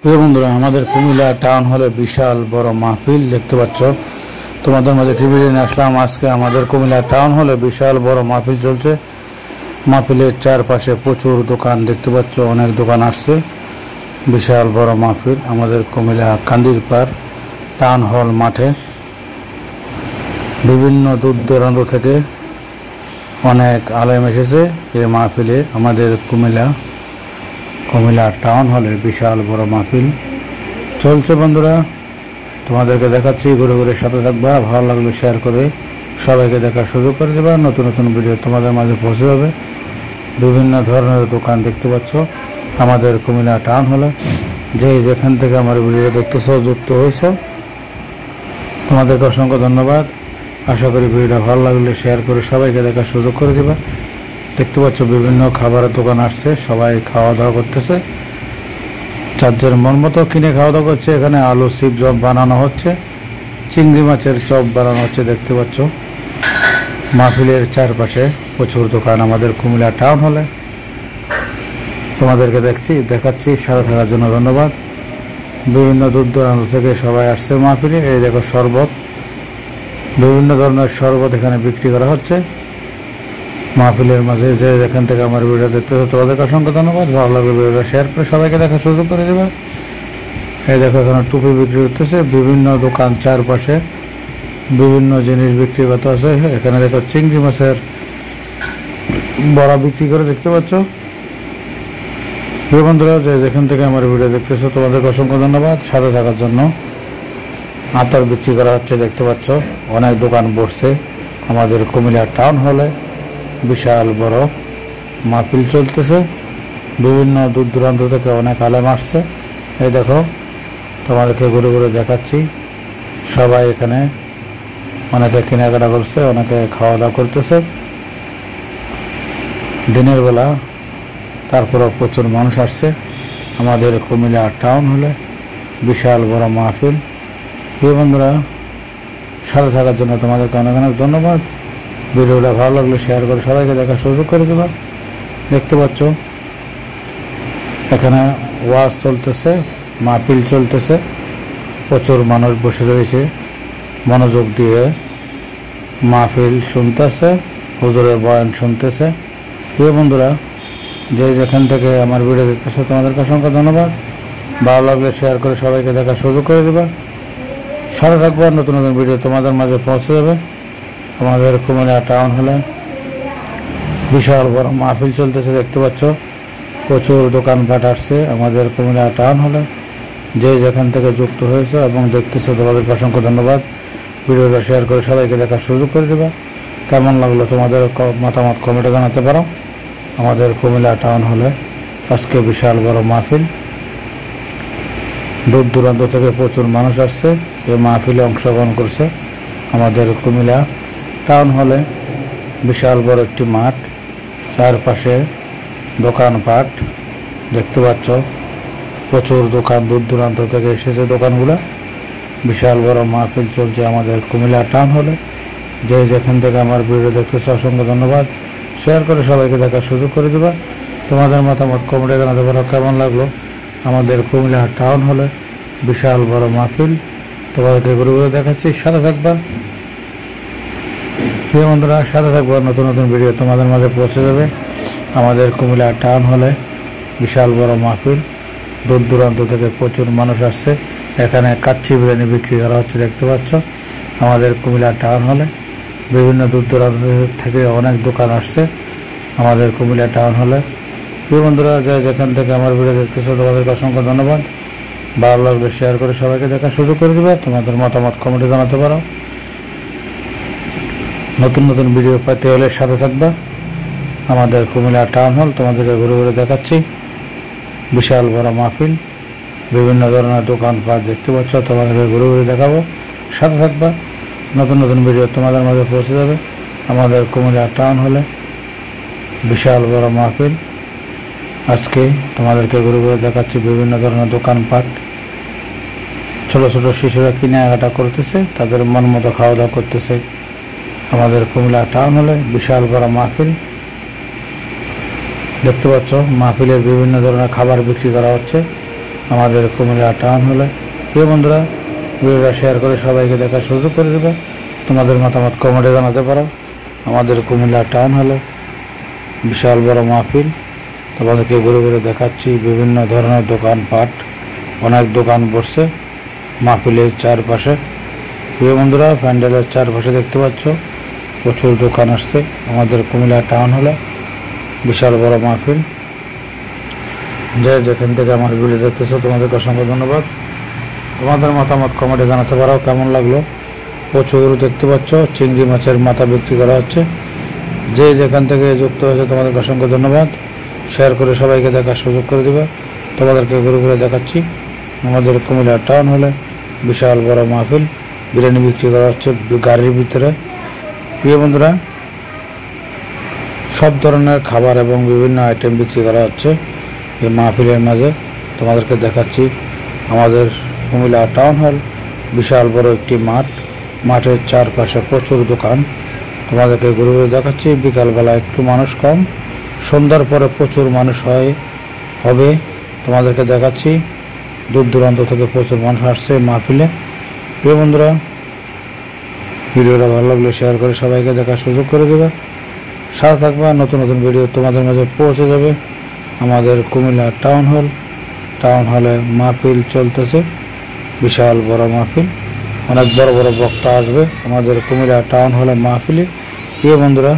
প্রিয় বন্ধুরা, আমাদের কুমিল্লা টাউন হলে বিশাল বড় মাহফিল দেখতে পাচ্ছ। তোমাদের মাঝে টিভি নিয়ে আসলাম। আজকে আমাদের কুমিল্লা টাউন হলে বিশাল বড় মাহফিল চলছে। মাহফিলের চারপাশে প্রচুর দোকান দেখতে পাচ্ছ, অনেক দোকান আসছে। বিশাল বড় মাহফিল আমাদের কুমিল্লা কান্দিরপাড় টাউন হল মাঠে। বিভিন্ন দূর দূরান্ত থেকে অনেক আলেম এসেছে এই মাহফিলে। আমাদের কুমিল্লা টাউন হলে বিশাল বড় মাহফিল চলছে। বন্ধুরা, তোমাদেরকে দেখাচ্ছি, ঘুরে ঘুরে সাথে থাকবা। ভালো লাগলে শেয়ার করে সবাইকে দেখার সুযোগ করে দেবা। নতুন নতুন ভিডিও তোমাদের মাঝে পৌঁছে যাবে। বিভিন্ন ধরনের দোকান দেখতে পাচ্ছ আমাদের কুমিল্লা টাউন হলে। যেখান থেকে আমার ভিডিও দেখতেছ, যুক্ত হয়েছ, তোমাদেরকে অসংখ্য ধন্যবাদ। আশা করি ভিডিওটা ভালো লাগলে শেয়ার করে সবাইকে দেখার সুযোগ করে দেবা। দেখতে পাচ্ছ বিভিন্ন খাবারের দোকান আসছে, সবাই খাওয়া দাওয়া করতেছে। চার্জের মন মতো কিনে খাওয়া দাওয়া করছে। এখানে আলু চিপ চপ বানানো হচ্ছে, চিংড়ি মাছের চপ বানানো হচ্ছে। দেখতে পাচ্ছ মাহফিলের চারপাশে প্রচুর দোকান আমাদের কুমিল্লা টাউন হলে। তোমাদেরকে দেখাচ্ছি, সাথে থাকার জন্য ধন্যবাদ। বিভিন্ন দূর দূরান্ত থেকে সবাই আসছে মাহফিলে। এই দেখো শরবত, বিভিন্ন ধরনের শরবত এখানে বিক্রি করা হচ্ছে মাহফিলের মাঝে। যেখান থেকে আমার ভিডিও দেখতে হতো তাদেরকে অসংখ্য ধন্যবাদ। ভালো লাগলে ভিডিওটা শেয়ার করে সবাইকে দেখার সুযোগ করে দেবে। এই দেখো এখানে টুপি বিক্রি করতেছে। বিভিন্ন দোকান চারপাশে বিভিন্ন জিনিস বিক্রি করতে আছে। এখানে দেখো চিংড়ি মাছের বড়া বিক্রি করে দেখতে পাচ্ছ। প্রিয় বন্ধুরা, যেখান থেকে আমার ভিডিও দেখতেছো তোমাদেরকে অসংখ্য ধন্যবাদ সাথে থাকার জন্য। আতর বিক্রি করা হচ্ছে দেখতে পাচ্ছ। অনেক দোকান বসছে আমাদের কুমিল্লা টাউন হলে। বিশাল বড় মাহফিল চলতেছে। বিভিন্ন দূর দূরান্ত থেকে অনেক আলেম আসছে। এই দেখো তোমাদেরকে ঘুরে ঘুরে দেখাচ্ছি। সবাই এখানে অনেকে কেনাকাটা করছে, অনেকে খাওয়া দাওয়া করতেছে দিনের বেলা। তারপরেও প্রচুর মানুষ আসছে আমাদের কুমিল্লা টাউন হলে। বিশাল বড় মাহফিল। প্রিয় বন্ধুরা, সাথে থাকার জন্য তোমাদেরকে অনেক অনেক ধন্যবাদ। ভিডিওটা ভালো লাগলে শেয়ার করে সবাইকে দেখার সুযোগ করে দেবা। দেখতে পাচ্ছ এখানে ওয়াজ চলতেছে, মাহফিল চলতেছে। প্রচুর মানুষ বসে রয়েছে, মনোযোগ দিয়ে মাহফিল শুনতেছে, হুজুরের বয়ান শুনতেছে। প্রিয় বন্ধুরা, যেখান থেকে আমার ভিডিও দেখতেছে তোমাদেরকে অসংখ্য ধন্যবাদ। ভালো লাগলে শেয়ার করে সবাইকে দেখার সুযোগ করে দেবা। সাথে থাকবো, নতুন নতুন ভিডিও তোমাদের মাঝে পৌঁছে যাবে। আমাদের কুমিল্লা টাউন হলে বিশাল বড় মাহফিল চলতেছে দেখতে পাচ্ছ। প্রচুর দোকানপাট আসছে আমাদের কুমিল্লা টাউন হলে। যেখান থেকে যুক্ত হয়েছে এবং দেখতেছে তোমাদেরকে অসংখ্য ধন্যবাদ। ভিডিওটা শেয়ার করে সবাইকে দেখার সুযোগ করে দেবা। কেমন লাগলো তোমাদের মতামত কমেন্টে জানাতে পারো। আমাদের কুমিল্লা টাউন হলে আজকে বিশাল বড় মাহফিল। দূর দূরান্ত থেকে প্রচুর মানুষ আসছে, এই মাহফিলে অংশগ্রহণ করছে। আমাদের কুমিল্লা টাউন হলে বিশাল বড় একটি মাঠ, চারপাশে দোকানপাট দেখতে পাচ্ছ। প্রচুর দোকান দূর দূরান্ত থেকে এসেছে দোকানগুলো। বিশাল বড় মাহফিল চলছে আমাদের কুমিল্লা টাউন হলে। যেখান থেকে আমার ভিডিও দেখতেছে অসংখ্য ধন্যবাদ। শেয়ার করে সবাইকে দেখার সুযোগ করে দেবা। তোমাদের মতামত কমেন্টে জানাতে পারো কেমন লাগলো আমাদের কুমিল্লা টাউন হলে বিশাল বড় মাহফিল। তোমাদেরকে ঘুরে ঘুরে দেখাচ্ছি, সাথে থাকবা। প্রিয় বন্ধুরা, সাথে থাকবো, নতুন নতুন ভিডিও তোমাদের মাঝে পৌঁছে যাবে। আমাদের কুমিল্লা টাউন হলে বিশাল বড় মাহফিল। দূর দূরান্ত থেকে প্রচুর মানুষ আসছে। এখানে কাচ্চি বিরিয়ানি বিক্রি করা হচ্ছে দেখতে পাচ্ছ আমাদের কুমিল্লা টাউন হলে। বিভিন্ন দূর দূরান্ত থেকে অনেক দোকান আসছে আমাদের কুমিল্লা টাউন হলে। প্রিয় বন্ধুরা, যেখান থেকে আমার ভিডিও দেখতেছো তোমাদেরকে অসংখ্য ধন্যবাদ। ভালো লাগলে শেয়ার করে সবাইকে দেখার সুযোগ করে দেবে। তোমাদের মতামত কমেন্টে জানাতে পারো। নতুন নতুন ভিডিও পেতে হলে সাথে থাকবা। আমাদের কুমিল্লা টাউন হল তোমাদেরকে ঘুরে ঘুরে দেখাচ্ছি। বিশাল বড় মাহফিল, বিভিন্ন ধরনের দোকানপাট দেখতে পাচ্ছ। তোমাদেরকে ঘুরে ঘুরে দেখাবো, সাথে থাকবা। নতুন নতুন ভিডিও তোমাদের মাঝে পৌঁছে যাবে। আমাদের কুমিল্লা টাউন হলে বিশাল বড় মাহফিল। আজকে তোমাদেরকে ঘুরে ঘুরে দেখাচ্ছি বিভিন্ন ধরনের দোকানপাট। ছোট ছোট শিশুরা কেনাকাটা করতেছে, তাদের মন মতো খাওয়া দাওয়া করতেছে আমাদের কুমিল্লা টাউন হলে। বিশাল বড় মাহফিল দেখতে পাচ্ছ। মাহফিলের বিভিন্ন ধরনের খাবার বিক্রি করা হচ্ছে। আমাদের কুমিল্লা টাউন হলে। প্রিয় বন্ধুরা, ভিডিওটা শেয়ার করে সবাইকে দেখার সুযোগ করে দেবে। তোমাদের মতামত কমেন্টে জানাতে পারো। আমাদের কুমিল্লা টাউন হলে বিশাল বড় মাহফিল, তোমাদেরকে ঘুরে ঘুরে দেখাচ্ছি। বিভিন্ন ধরনের দোকানপাট, অনেক দোকান বসছে মাহফিলের চারপাশে। প্রিয় বন্ধুরা, প্যান্ডেলের চারপাশে দেখতে পাচ্ছ প্রচুর দোকান আসছে আমাদের কুমিল্লা টাউন হলে। বিশাল বড় মাহফিল। যে যেখান থেকে আমার ভিডিও দেখতেছো তোমাদেরকে অসংখ্য ধন্যবাদ। তোমাদের মতামত কমেন্টে জানাতে পারো কেমন লাগলো। প্রচুর দেখতে পাচ্ছ চিংড়ি মাছের মাথা বিক্রি করা হচ্ছে। যে যেখান থেকে যুক্ত হয়েছে তোমাদেরকে অসংখ্য ধন্যবাদ। শেয়ার করে সবাইকে দেখার সুযোগ করে দেবে। তোমাদেরকে ঘুরে ঘুরে দেখাচ্ছি আমাদের কুমিল্লা টাউন হলে বিশাল বড় মাহফিল। বিরিয়ানি বিক্রি করা হচ্ছে গাড়ির ভিতরে। প্রিয় বন্ধুরা, সব ধরনের খাবার এবং বিভিন্ন আইটেম বিক্রি করা হচ্ছে এই মাহফিলের মাঝে। তোমাদেরকে দেখাচ্ছি আমাদের কুমিল্লা টাউন হল বিশাল বড় একটি মাঠ। মাঠের চারপাশে প্রচুর দোকান। তোমাদেরকে ঘুরে ঘুরে দেখাচ্ছি। বিকালবেলা একটু মানুষ কম, সন্ধ্যার পরে প্রচুর মানুষ হবে। তোমাদেরকে দেখাচ্ছি দূর দূরান্ত থেকে প্রচুর মানুষ আসছে মাহফিলে। প্রিয় বন্ধুরা, ভিডিওটা ভালো লাগলে শেয়ার করে সবাইকে দেখার সুযোগ করে দেবে। সাথে থাকবে, নতুন নতুন ভিডিও তোমাদের মাঝে পৌঁছে যাবে। আমাদের কুমিল্লা টাউন হলে মাহফিল চলতেছে, বিশাল বড় মাহফিল। অনেক বড় বড় বক্তা আসবে আমাদের কুমিল্লা টাউন হলে মাহফিলে। প্রিয় বন্ধুরা,